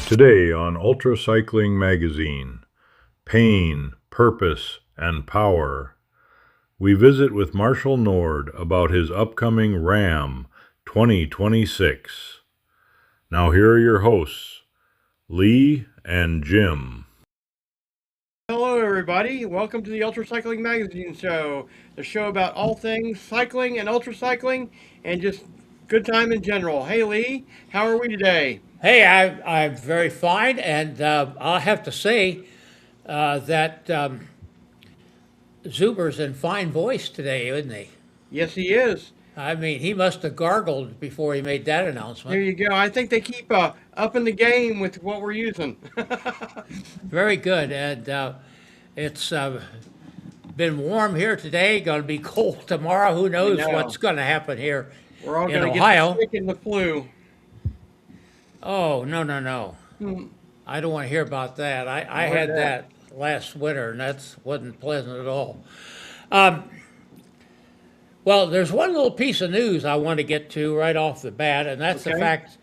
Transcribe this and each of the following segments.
Today on UltraCycling Magazine, Pain, Purpose, and Power, we visit with Marshall Nord about his upcoming RAAM 2026. Now here are your hosts, Lee and Jim. Hello, everybody. Welcome to the UltraCycling Magazine show, the show about all things cycling and ultracycling and just good time in general. Hey, Lee, how are we today? Hey, I'm very fine, and I'll have to say that Zuber's in fine voice today, isn't he? Yes, he is. I mean, he must have gargled before he made that There announcement. you go. I think they keep up in the game with what we're using. Very good, and it's been warm here today. Going to be cold tomorrow. Who I knows what's know. going to happen here We're all in going to get the Ohio? sick and the flu. Oh, no, no, no! Hmm, I don't want to hear about that. I I heard had that. that last winter, and that wasn't pleasant at all. Um, Well, there's one little piece of news I want to get to right off the bat, and that's the Okay. fact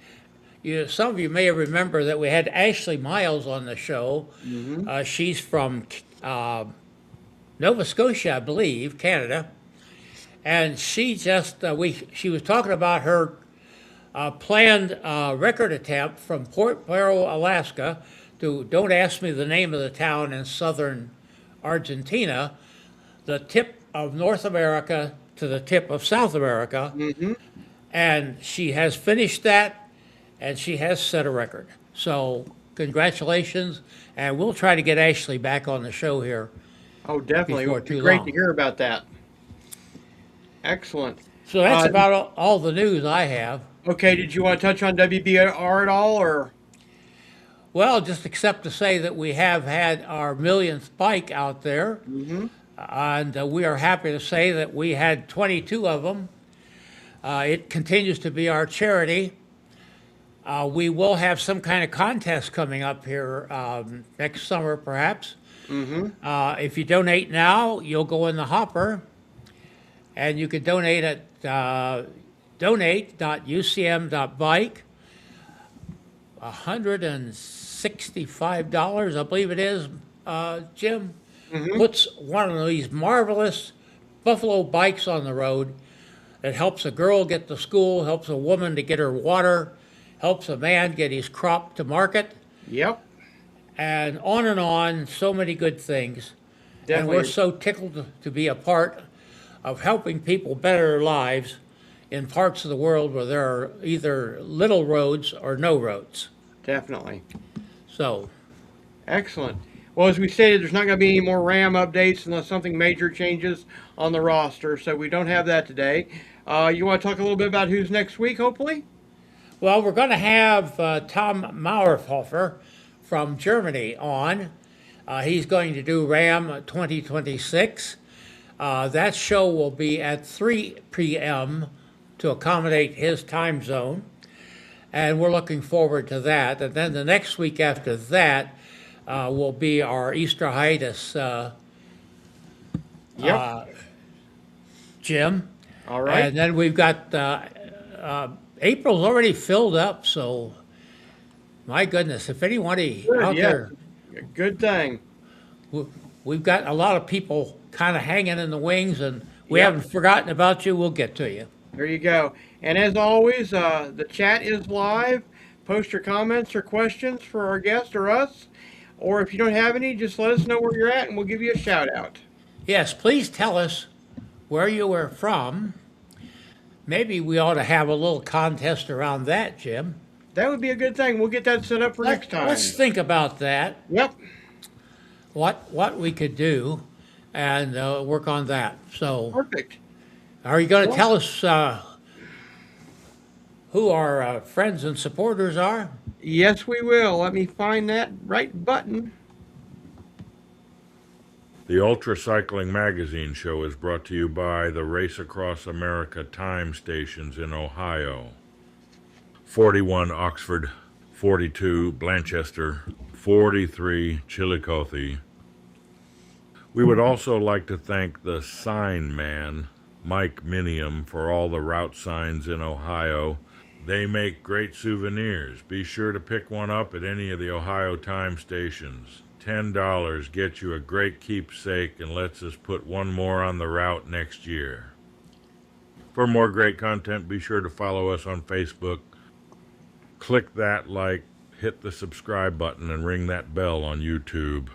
some of you may remember that we had Ashley Miles on the show. Mm-hmm. She's from Nova Scotia, I believe, Canada, and she was talking about her planned record attempt from Port Barrow, Alaska, to don't ask me the name of the town in southern Argentina, the tip of North America to the tip of South America, Mm-hmm. and she has finished that, and she has set a record. So congratulations, and we'll try to get Ashley back on the show here Oh, definitely. It before would be too great to long. hear about that. Excellent. So that's Uh, about all the news I have. okay, did you want to touch on WBR at all, or? Well, just except to say that we have had our millionth bike out there, Mm-hmm. and we are happy to say that we had 22 of them. It continues to be our charity. We will have some kind of contest coming up here next summer, perhaps. Mm-hmm. If you donate now, you'll go in the hopper, and you can donate at donate.ucm.bike. $165, I believe it is, Jim, Mm-hmm. puts one of these marvelous Buffalo bikes on the road that helps a girl get to school, helps a woman to get her water, helps a man get his crop to market, Yep. and on, so many good things. And we're Definitely. so tickled to be a part of helping people better their lives in parts of the world where there are either little roads or no roads. Definitely. So, Excellent. Well, as we stated, there's not going to be any more RAM updates unless something major changes on the roster, so we don't have that today. You want to talk a little bit about who's next week, hopefully? well, we're going to have Tom Mauerhofer from Germany on. He's going to do RAM 2026. That show will be at 3 p.m. to accommodate his time zone, and we're looking forward to that. And then the next week after that will be our Easter hiatus, Yep. Jim. All right. And then we've got April's already filled up, so my goodness, if anybody Good. out Yeah. there, Good thing. we- we've got a lot of people kind of hanging in the wings, and we Yep. haven't forgotten about you. We'll get to you. There you go. And as always, the chat is live. Post your comments or questions for our guest or us. Or if you don't have any, just let us know where you're at and we'll give you a shout out. Yes, please tell us where you were from. Maybe we ought to have a little contest around that, Jim. That would be a good thing. We'll get that set up for next time. Let's think about that. Yep. What we could do, and work on that. So, Perfect. are you going to Well, tell us who our friends and supporters are? yes, we will. Let me find that right button. The UltraCycling Magazine show is brought to you by the Race Across America time stations in Ohio. 41 Oxford, 42 Blanchester, 43 Chillicothe. We would also like to thank the sign man, Mike Minium, for all the route signs in Ohio, They make great souvenirs. Be sure to pick one up at any of the Ohio time stations. $10 gets you a great keepsake and lets us put one more on the route next year. For more great content, be sure to follow us on Facebook. Click that like, hit the subscribe button, and ring that bell on YouTube.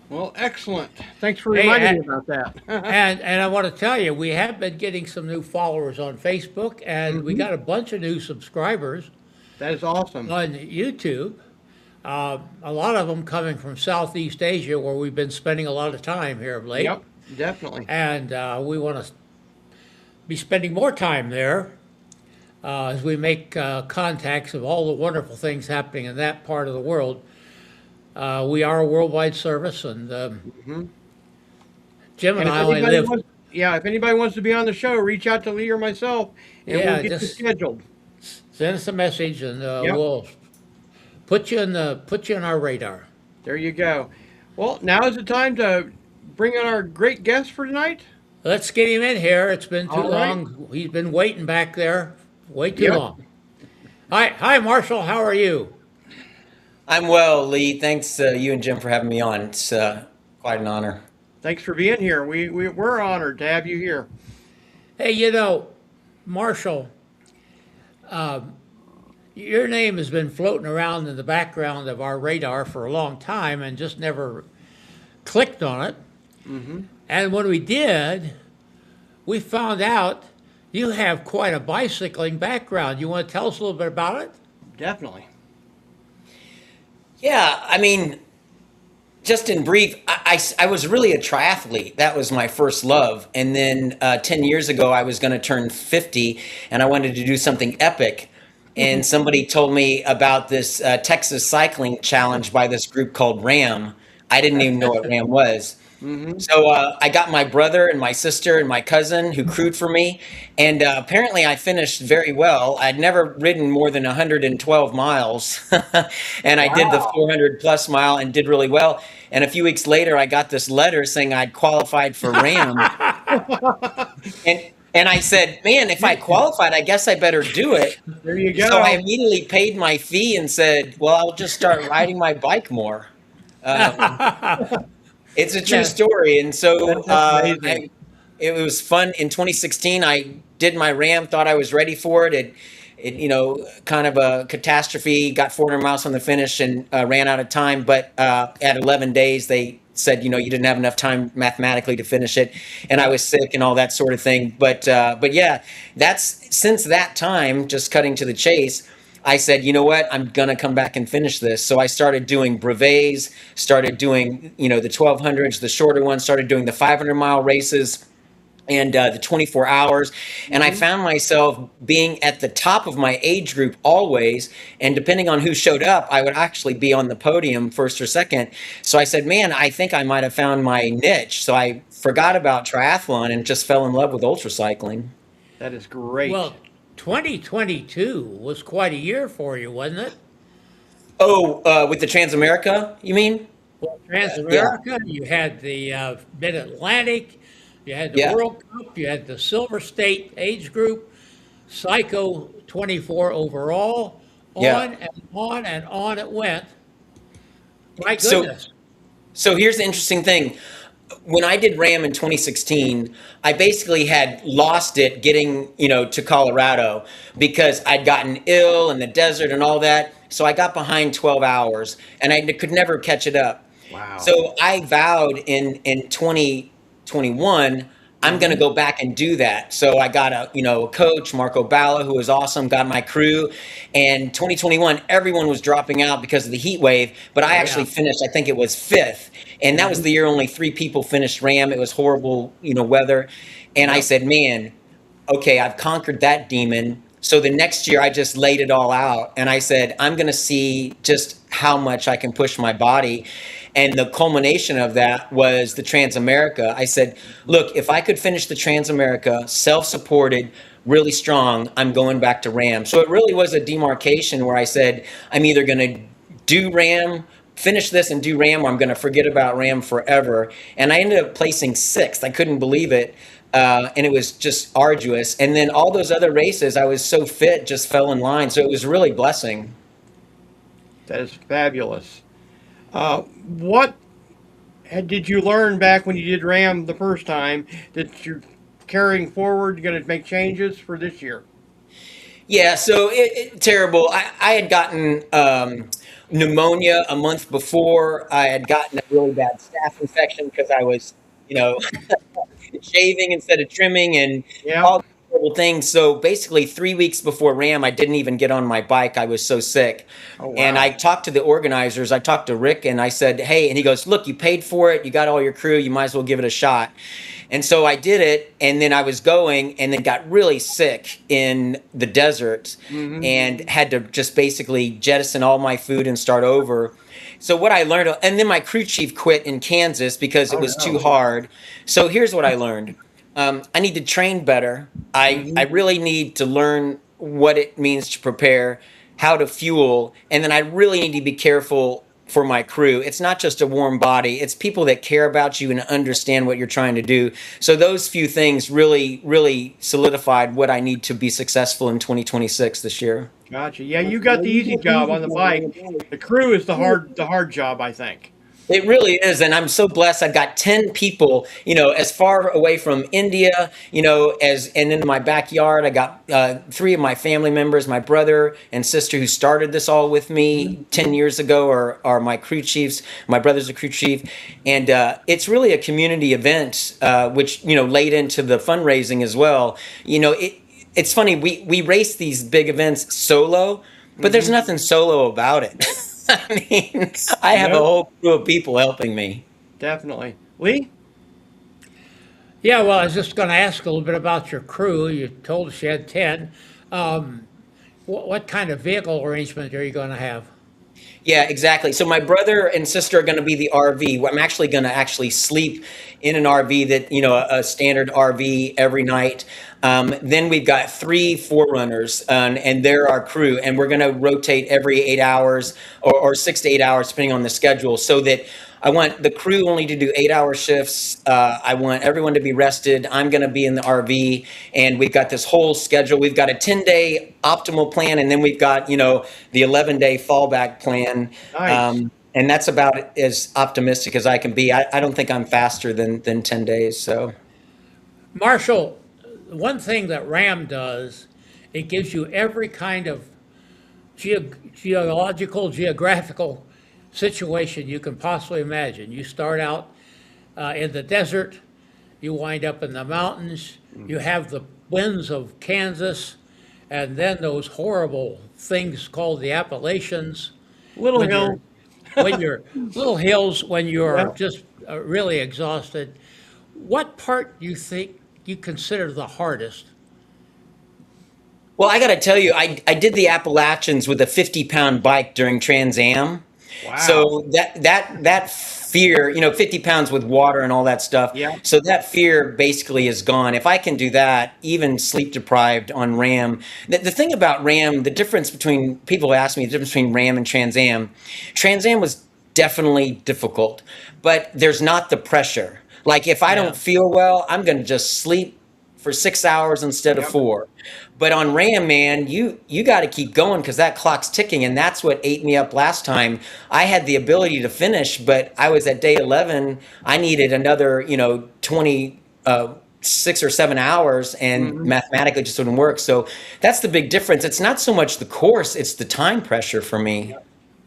Well, excellent. Thanks for reminding me about that. And I want to tell you, we have been getting some new followers on Facebook, and we got a bunch of new subscribers That is awesome. on YouTube. A lot of them coming from Southeast Asia, where we've been spending a lot of time here of late. Yep, definitely. And we want to be spending more time there as we make contacts of all the wonderful things happening in that part of the world. We are a worldwide service, and Jim and And if I only anybody live. wants, if anybody wants to be on the show, reach out to Lee or myself, and Yeah, we'll get you just- scheduled. Send us a message, and Yep. we'll put you in our radar. There you go. Well, now is the time to bring on our great guest for tonight. Let's get him in here. It's been too All right. long. He's been waiting back there, way too Yep. long. Hi, Marshall. How are you? I'm well, Lee. Thanks you and Jim for having me on. It's quite an honor. Thanks for being here. We're honored to have you here. Hey, Marshall, your name has been floating around in the background of our radar for a long time and just never clicked on it. And when we did, we found out you have quite a bicycling background. You want to tell us a little bit about it? Definitely. Yeah, I mean, just in brief, I was really a triathlete. That was my first love. And then 10 years ago, I was going to turn 50 and I wanted to do something epic. And somebody told me about this Texas cycling challenge by this group called RAAM. I didn't even know what RAAM was. So I got my brother and my sister and my cousin who crewed for me. And apparently I finished very well. I'd never ridden more than 112 miles. And I did the 400 plus mile and did really well. And a few weeks later, I got this letter saying I'd qualified for RAAM. And I said, man, if I qualified, I guess I better do it. There you go. So I immediately paid my fee and said, well, I'll just start riding my bike more. It's a true story. And so That's amazing. it was fun. In 2016, I did my RAAM, thought I was ready for it. It kind of a catastrophe, got 400 miles from the finish and ran out of time. But at 11 days, they said, you didn't have enough time mathematically to finish it. And I was sick and all that sort of thing. But yeah, since that time, just cutting to the chase, I said, you know what, I'm going to come back and finish this. So I started doing brevets, started doing, the 1200s, the shorter ones, started doing the 500-mile races and the 24 hours. And I found myself being at the top of my age group always. And depending on who showed up, I would actually be on the podium first or second. So I said, man, I think I might have found my niche. So I forgot about triathlon and just fell in love with ultracycling. That is great. Well, 2022 was quite a year for you, wasn't it? Oh, with the TransAmerica, you mean? Well, TransAmerica, you had the Mid-Atlantic, you had the Yeah. World Cup, you had the Silver State age group, Psycho 24 overall, Yeah. on and on it went. My So- goodness. So here's the interesting thing. When I did RAAM in 2016, I basically had lost it getting, to Colorado because I'd gotten ill in the desert and all that. So I got behind 12 hours and I could never catch it up. Wow. So I vowed in 2021, I'm going to go back and do that. So I got a coach, Marco Balla, who was awesome, got my crew. And 2021, everyone was dropping out because of the heat wave, but I actually finished, I think it was 5th. And that was the year only 3 people finished RAAM. It was horrible, weather. And I said, man, okay, I've conquered that demon. So the next year I just laid it all out and I said, I'm going to see just how much I can push my body. And the culmination of that was the TransAmerica. I said, look, if I could finish the TransAmerica, self-supported, really strong, I'm going back to RAAM. So it really was a demarcation where I said, I'm either going to do RAAM, finish this and do RAAM, or I'm going to forget about RAAM forever. And I ended up placing sixth. I couldn't believe it. And it was just arduous. And then all those other races, I was so fit, just fell in line. So it was really a blessing. That is fabulous. What did you learn back when you did RAAM the first time that you're carrying forward? You're going to make changes for this year? Yeah, so terrible. I had gotten pneumonia a month before. I had gotten a really bad staph infection because I was, shaving instead of trimming and Yeah. all these horrible things. So basically, 3 weeks before RAAM, I didn't even get on my bike. I was so sick. Oh, wow. And I talked to the organizers. I talked to Rick and I said, hey, and he goes, look, you paid for it. You got all your crew. You might as well give it a shot. And so I did it, and then I was going and then got really sick in the desert and had to just basically jettison all my food and start over. So what I learned, and then my crew chief quit in Kansas because it was too hard. So here's what I learned. I need to train better. I really need to learn what it means to prepare, how to fuel, and then I really need to be careful for my crew. It's not just a warm body. It's people that care about you and understand what you're trying to do. So those few things really, really solidified what I need to be successful in 2026 this year. Gotcha. Yeah, you got the easy job on the bike. The crew is the hard job, I think. It really is, and I'm so blessed. I've got 10 people, as far away from India, and in my backyard. I got 3 of my family members, my brother and sister who started this all with me 10 years ago are my crew chiefs. My brother's a crew chief, and it's really a community event, which, laid into the fundraising as well. It's funny, we race these big events solo, but there's nothing solo about it. I mean, I have a whole crew of people helping me. Definitely. Lee? Yeah, well, I was just going to ask a little bit about your crew. You told us you had 10. What kind of vehicle arrangement are you going to have? Yeah, exactly. So my brother and sister are going to be the RV. I'm actually going to sleep in an RV that, a standard RV every night. Then we've got 3 forerunners, and they're our crew, and we're going to rotate every 8 hours or 6 to 8 hours, depending on the schedule, so that I want the crew only to do 8-hour shifts. I want everyone to be rested. I'm going to be in the RV, and we've got this whole schedule. We've got a 10-day optimal plan, and then we've got, the 11-day fallback plan. Nice. And that's about as optimistic as I can be. I don't think I'm faster than 10 days. So, Marshall, one thing that RAAM does, it gives you every kind of geographical situation you can possibly imagine. You start out in the desert, you wind up in the mountains, you have the winds of Kansas, and then those horrible things called the Appalachians. Little when hill. when you're little hills, when you're Yeah. just really exhausted. What part do you think you consider the hardest? well, I got to tell you, I did the Appalachians with a 50-pound bike during TransAm. Wow. So that fear, 50 pounds with water and all that stuff. Yeah. So that fear basically is gone. If I can do that, even sleep deprived on RAAM. The thing about RAAM, the difference between, people ask me the difference between RAAM and TransAm. TransAm was definitely difficult, but there's not the pressure. Like if I don't feel well, I'm going to just sleep for 6 hours instead of 4. But on RAAM, man, you got to keep going because that clock's ticking, and that's what ate me up last time. I had the ability to finish, but I was at day 11. I needed another, 26 or 7 hours, and mathematically it just wouldn't work. So that's the big difference. It's not so much the course, it's the time pressure for me.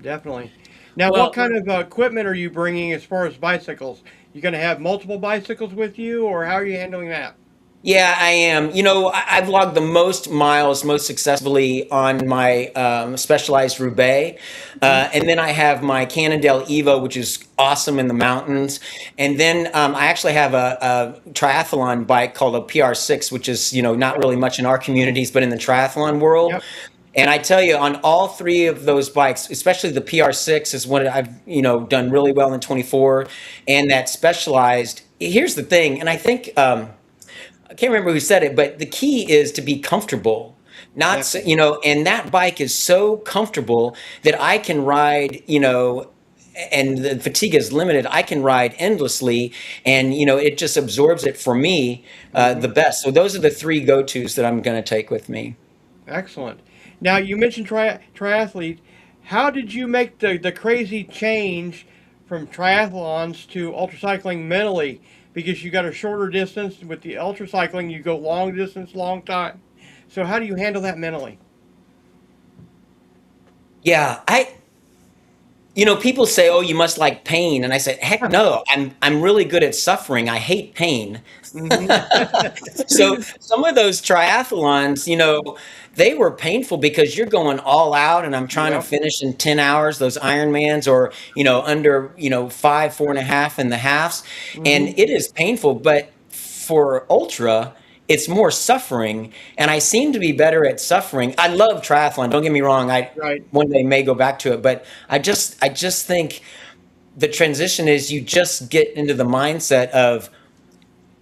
Definitely. Now, Well- what kind of equipment are you bringing as far as bicycles? You going to have multiple bicycles with you, or how are you handling that? Yeah, I am. I've logged the most miles most successfully on my Specialized Roubaix. And then I have my Cannondale Evo, which is awesome in the mountains. And then I actually have a triathlon bike called a PR6, which is, not really much in our communities, but in the triathlon world. Yep. And I tell you, on all 3 of those bikes, especially the PR6 is what I've, done really well in 24, and that Specialized. Here's the thing, and I think, I can't remember who said it, but the key is to be comfortable. Not, and that bike is so comfortable that I can ride, and the fatigue is limited, I can ride endlessly, and it just absorbs it for me the best. So those are the three go-tos that I'm going to take with me. Excellent. Now, you mentioned triathlete. How did you make the crazy change from triathlons to ultracycling mentally? Because you got a shorter distance with the ultracycling, you go long distance, long time. So how do you handle that mentally? Yeah, people say, "Oh, you must like pain," and I said, "Heck no! I'm really good at suffering. I hate pain." So some of those triathlons, they were painful because you're going all out, and I'm trying to Yep. finish in 10 hours, those Ironmans, or, under, 5, 4.5 in the halves. And Hmm. it is painful, but for ultra, it's more suffering. And I seem to be better at suffering. I love triathlon. Don't get me wrong. I Right. one day may go back to it, but I just think the transition is you just get into the mindset of,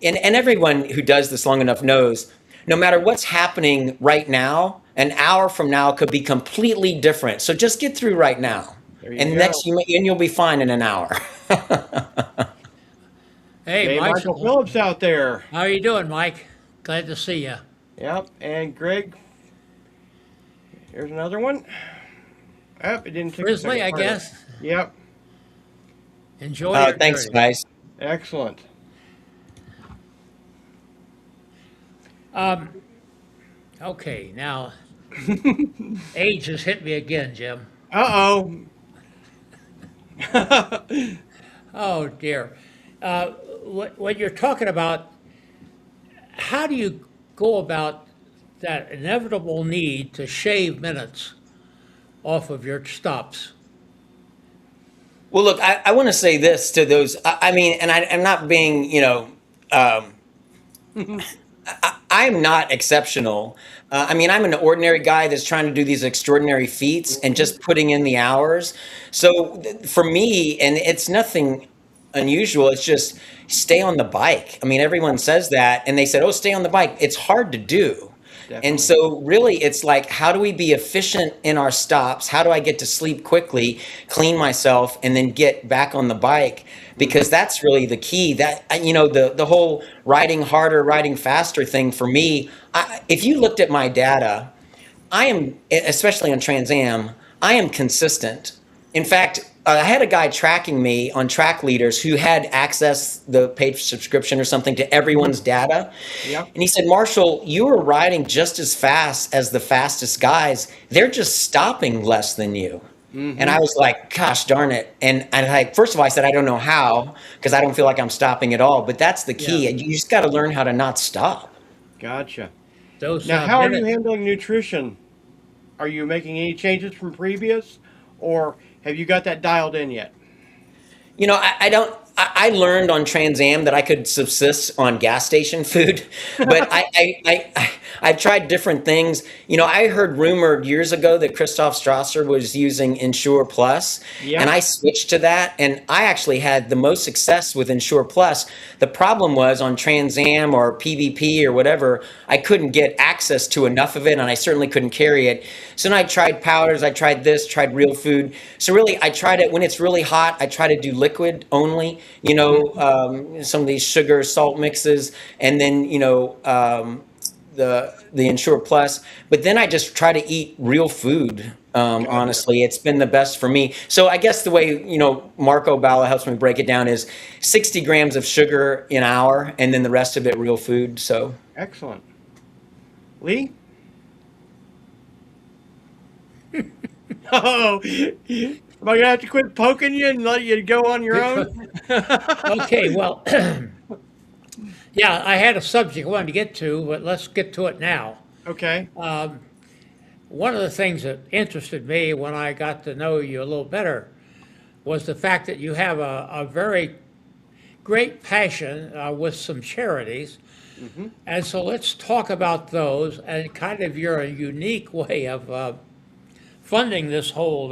and everyone who does this long enough knows, no matter what's happening right now, an hour from now could be completely different. So just get through right now, There you and go. you'll be fine in an hour. Hey, J. Michael Michael, Phillips out there. how are you doing, Mike? Glad to see you. Yep. And Greg, here's another one. Yep, it didn't take a Frizzly, second I part. guess. Yep. Enjoy your Thanks, journey. guys. Excellent. Okay, now age has hit me again, Jim. Uh-oh. Oh dear. When you're talking about how do you go about that inevitable need to shave minutes off of your stops? Well, look, I want to say this to those. I mean, and I'm not being, I'm not exceptional. I mean, I'm an ordinary guy that's trying to do these extraordinary feats and just putting in the hours. So for me, and it's nothing unusual, it's just stay on the bike. I mean, everyone says that, and they said, "Oh, stay on the bike." It's hard to do. And Definitely. so really it's like, how do we be efficient in our stops? How do I get to sleep quickly, clean myself, and then get back on the bike? Because that's really the key. That, the whole riding harder, riding faster thing for me, if you looked at my data, I am, especially on Trans Am, I am consistent. In fact, I had a guy tracking me on Track Leaders who had access, the paid subscription or something, to everyone's data. Yep. And he said, "Marshall, you are riding just as fast as the fastest guys. They're just stopping less than you." And I was like, "Gosh darn it." And first of all, I said, "I don't know how, because I don't feel like I'm stopping at all." But that's the Yeah, key. You just got to learn how to not stop. Gotcha. those Now, how are you minutes. handling nutrition? Are you making any changes from previous, or have you got that dialed in yet? I don't. I learned on Trans Am that I could subsist on gas station food, but I've tried different things. I heard rumored years ago that Christoph Strasser was using Ensure Plus, and Yep. I switched to that, and I actually had the most success with Ensure Plus. The problem was on Trans Am or PVP or whatever, I couldn't get access to enough of it, and I certainly couldn't carry it. So then I tried powders, I tried this, tried real food. So really, I tried it when it's really hot. I try to do liquid only. Some of these sugar salt mixes, and then the Ensure Plus. But then I just try to eat real food. Honestly, it's been the best for me. So I guess the way Marco Balla helps me break it down is 60 grams of sugar an hour, and then the rest of it real food. So Excellent. Lee? Oh, am I gonna have to quit poking you and let you go on your own? Okay, well, yeah, I had a subject I wanted to get to, but let's get to it now. Okay. One of the things that interested me when I got to know you a little better was the fact that you have a very great passion with some charities. And so let's talk about those and kind of your unique way of funding this whole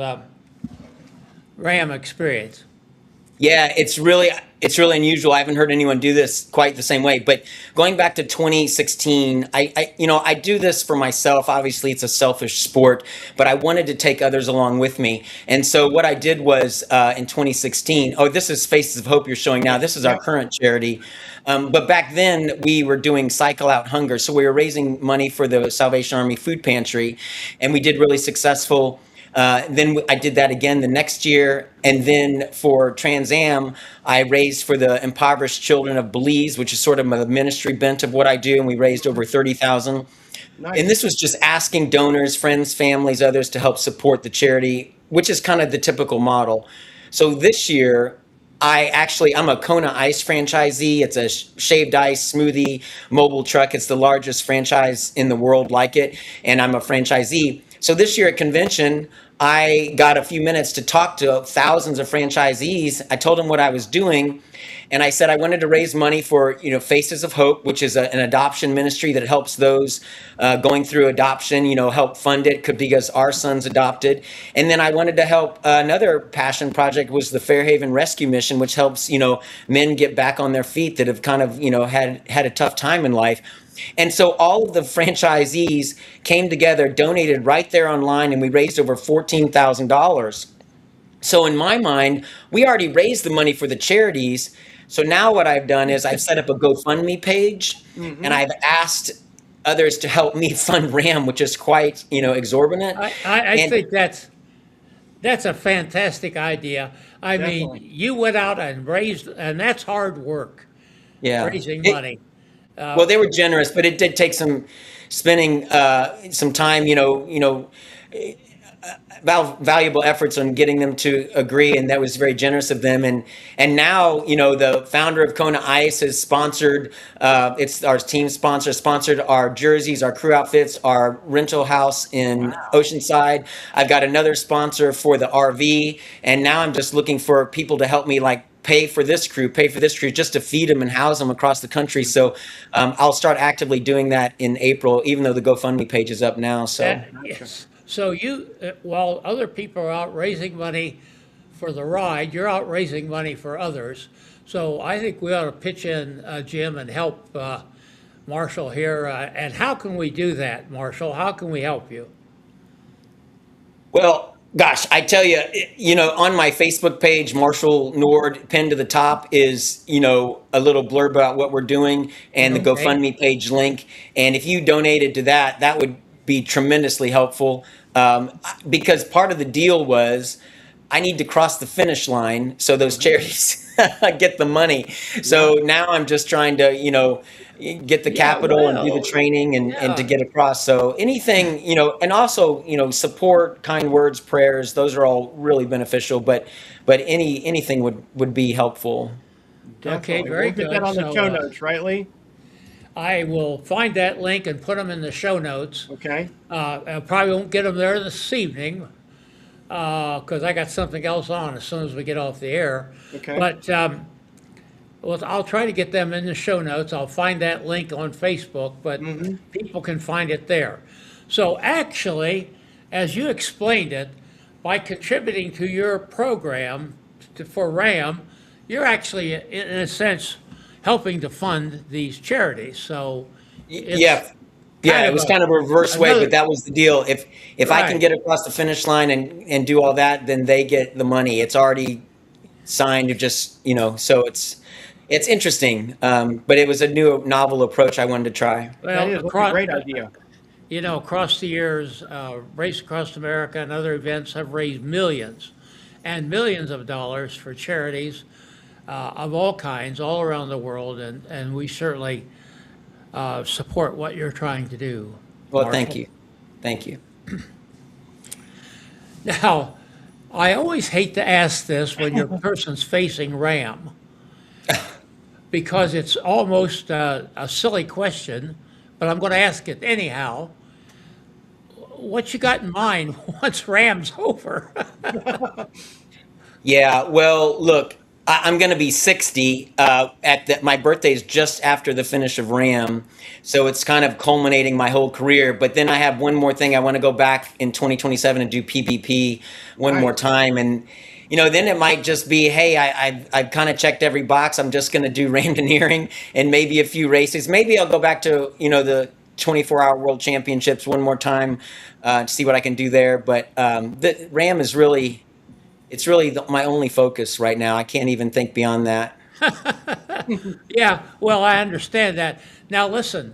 RAM experience. Yeah, it's really unusual. I haven't heard anyone do this quite the same way. But going back to 2016, I do this for myself. Obviously, it's a selfish sport, but I wanted to take others along with me. And so what I did was in 2016. Oh, this is Faces of Hope you're showing now. This is our Yep. current charity. But back then we were doing Cycle Out Hunger, so we were raising money for the Salvation Army Food Pantry, and we did really successful. Then I did that again the next year, and then for TransAm, I raised for the impoverished children of Belize, which is sort of a ministry bent of what I do, and we raised over 30,000. Nice. And this was just asking donors, friends, families, others to help support the charity, which is kind of the typical model. So this year, I'm a Kona Ice franchisee. It's a shaved ice smoothie mobile truck. It's the largest franchise in the world like it, and I'm a franchisee. So this year at convention, I got a few minutes to talk to thousands of franchisees. I told them what I was doing, and I said I wanted to raise money for, Faces of Hope, which is an adoption ministry that helps those going through adoption, help fund it because our son's adopted. And then I wanted to help another passion project was the Fairhaven Rescue Mission, which helps, men get back on their feet that have kind of, had a tough time in life. And so all of the franchisees came together, donated right there online, and we raised over $14,000. So in my mind, we already raised the money for the charities. So now what I've done is I've set up a GoFundMe page, and I've asked others to help me fund RAAM, which is quite, exorbitant. I think that's a fantastic idea. I mean, Definitely. you went out and raised, and that's hard work, Yeah. raising It- money. Well, they were generous, but it did take some spending some time, valuable efforts on getting them to agree, and that was very generous of them. And now, the founder of Kona Ice has sponsored. It's our team sponsored our jerseys, our crew outfits, our rental house in Oceanside. I've got another sponsor for the RV, and now I'm just looking for people to help me, like pay for this crew, just to feed them and house them across the country. So I'll start actively doing that in April, even though the GoFundMe page is up now. So Yes. So while other people are out raising money for the ride, you're out raising money for others. So I think we ought to pitch in, Jim, and help Marshall here. And how can we do that, Marshall? How can we help you? Well, gosh, I tell you, on my Facebook page, Marshall Nord, pinned to the top is, a little blurb about what we're doing and the Okay. GoFundMe page link. And if you donated to that, that would be tremendously helpful. Because part of the deal was I need to cross the finish line so those charities get the money. So now I'm just trying to, get the capital and do the training and to get across. So anything, and also, support, kind words, prayers, those are all really beneficial, but anything would be helpful. Okay, Definitely. very We'll get good. that on the So, show notes, right, Lee? I will find that link and put them in the show notes. Okay. I probably won't get them there this evening because I got something else on as soon as we get off the air. Okay. But well, I'll try to get them in the show notes. I'll find that link on Facebook, but people can find it there. So actually, as you explained it, by contributing to your program for RAAM, you're actually, in a sense, helping to fund these charities. So it's Yeah. Yeah, it was kind of a reverse way, another- but that was the deal. If I can Right. get across the finish line and do all that, then they get the money. It's already signed. So it's interesting. But it was a new novel approach I wanted to try. That is a great idea. Across the years, Race Across America and other events have raised millions and millions of dollars for charities of all kinds all around the world, and we certainly support what you're trying to do. Well, thank Marshall. you. Thank you. Now, I always hate to ask this when your person's facing RAAM because it's almost a silly question, but I'm going to ask it anyhow. What you got in mind once RAAM's over? Yeah, well, look, I'm going to be 60. My birthday is just after the finish of RAAM, so it's kind of culminating my whole career. But then I have one more thing. I want to go back in 2027 and do PPP one more time, and then it might just be, hey, I've kind of checked every box. I'm just going to do randonneering and maybe a few races. Maybe I'll go back to, the 24-hour World Championships one more time to see what I can do there. But the RAAM is really, it's really my only focus right now. I can't even think beyond that. Yeah, well, I understand that. Now, listen,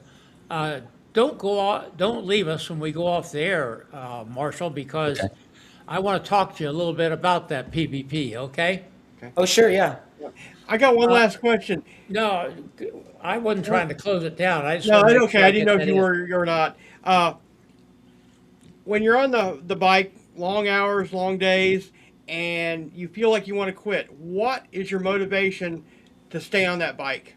don't leave us when we go off the air, Marshall, because Okay. I want to talk to you a little bit about that PvP, okay? Oh, sure, yeah. I got one last question. No, I wasn't trying to close it down. I just No, want to that's make okay. sure I didn't know get if that you in. were or not. When you're on the bike, long hours, long days, and you feel like you want to quit, what is your motivation to stay on that bike?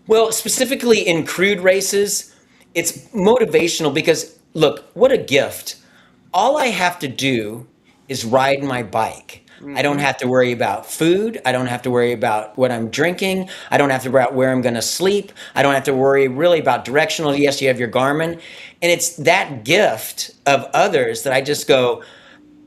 Well, specifically in crude races, it's motivational because look, what a gift. All I have to do is ride my bike. I don't have to worry about food. I don't have to worry about what I'm drinking. I don't have to worry about where I'm going to sleep. I don't have to worry really about directional. Yes, you have your Garmin. And it's that gift of others that I just go,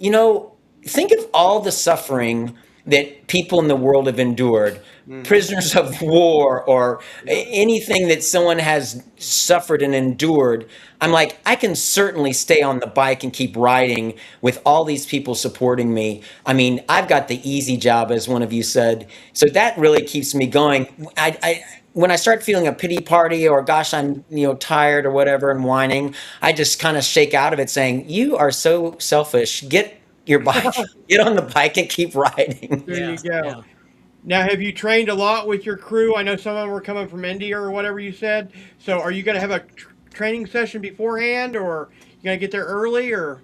think of all the suffering that people in the world have endured, prisoners of war or anything that someone has suffered and endured. I'm like, I can certainly stay on the bike and keep riding with all these people supporting me. I mean, I've got the easy job, as one of you said. So that really keeps me going. When I start feeling a pity party or gosh, I'm tired or whatever and whining, I just kind of shake out of it saying, you are so selfish. Get your bike, get on the bike and keep riding. There Yeah, you go. yeah. Now, have you trained a lot with your crew? I know some of them were coming from India or whatever you said. So, are you going to have a training session beforehand, or you going to get there early, or?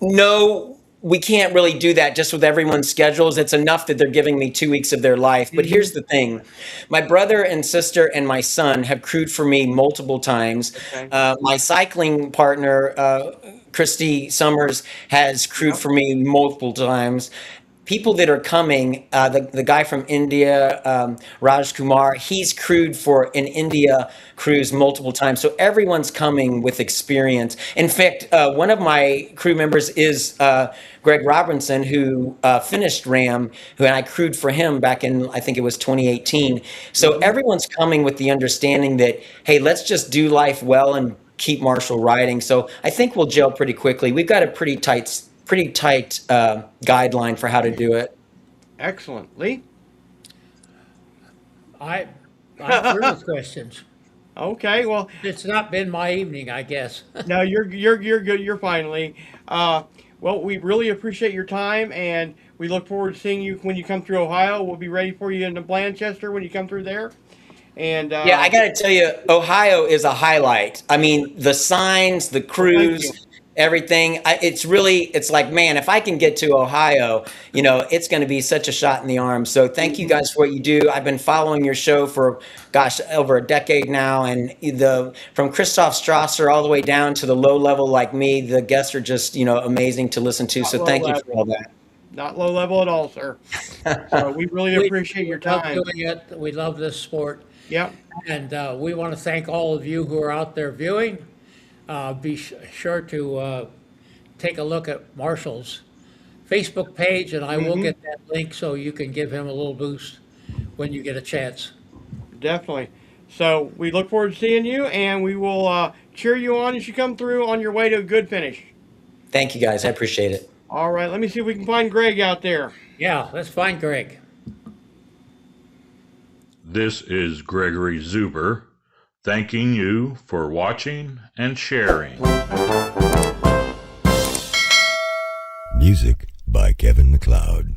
No, we can't really do that just with everyone's schedules. It's enough that they're giving me 2 weeks of their life. But here's the thing. My brother and sister and my son have crewed for me multiple times. Okay. My cycling partner, Christy Summers, has crewed for me multiple times. People that are coming, the guy from India, Raj Kumar, he's crewed for an India cruise multiple times. So everyone's coming with experience. In fact, one of my crew members is Greg Robinson, who finished RAAM, and I crewed for him back in, I think it was 2018. So everyone's coming with the understanding that, hey, let's just do life well and keep Marshall riding. So I think we'll gel pretty quickly. We've got a pretty tight guideline for how to do it. Excellent. Lee? I'm through with questions. Okay. Well, It's not been my evening, I guess. no, you're good. You're fine, Lee. Well, we really appreciate your time, and we look forward to seeing you when you come through Ohio. We'll be ready for you in Blanchester when you come through there. And Yeah, I got to tell you, Ohio is a highlight. I mean, the signs, the you. crews, everything. It's like, man, if I can get to Ohio, it's going to be such a shot in the arm. So thank you guys for what you do. I've been following your show for, gosh, over a decade now. And from Christoph Strasser all the way down to the low level like me, the guests are just, amazing to listen to. So Low thank you level. for all that. Not low level at all, sir. So we really appreciate your We love time. doing it. We love this sport. Yep. And we want to thank all of you who are out there viewing. Be sure to take a look at Marshall's Facebook page, and I will get that link so you can give him a little boost when you get a chance. Definitely. So we look forward to seeing you, and we will cheer you on as you come through on your way to a good finish. Thank you guys. I appreciate it. All right. Let me see if we can find Greg out there. Yeah, let's find Greg. This is Gregory Zuber, thanking you for watching and sharing. Music by Kevin MacLeod.